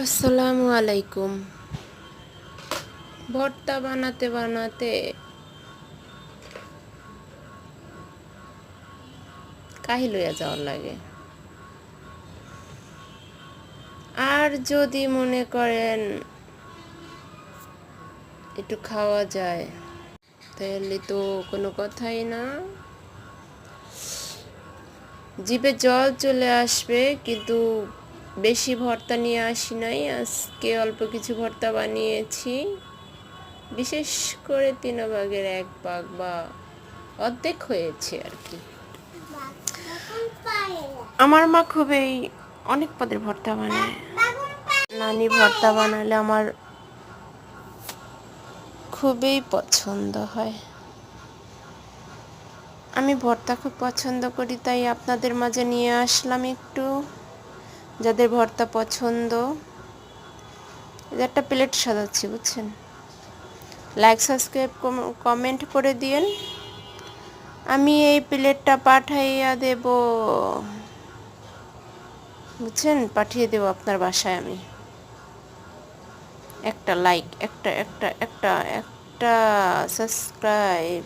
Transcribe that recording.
আসসালামু আলাইকুম। ভর্তা বানাতে বানাতে কাহিল হইয়া যাওয়ার লাগে। আর যদি মনে করেন একটু খাওয়া যায় তাহলে তো কোনো কথাই না, জিভে জল চলে আসবে। কিন্তু বেশি ভর্তা নিয়ে আসি নাই, আজকে অল্প কিছু ভর্তা বানিয়েছি। বিশেষ করে 3/1 বা অর্ধেক হয়েছে আর কি। আমার মা খুবই অনেক পদের ভর্তা বানায়। নানি ভর্তা বানালে আমার খুবই পছন্দ হয়। আমি ভর্তা খুব পছন্দ করি, তাই আপনাদের মাঝে নিয়ে আসলাম একটু। যাদের ভর্তা পছন্দ, একটা প্লেট সাজাচ্ছি, বুঝছেন। লাইক, সাবস্ক্রাইব, কমেন্ট করে দিয়েন। আমি এই প্লেটটা পাঠাইয়া দেব, বুঝছেন, পাঠিয়ে দেব আপনার বাসায়। আমি একটা লাইক, একটা একটা একটা একটা সাবস্ক্রাইব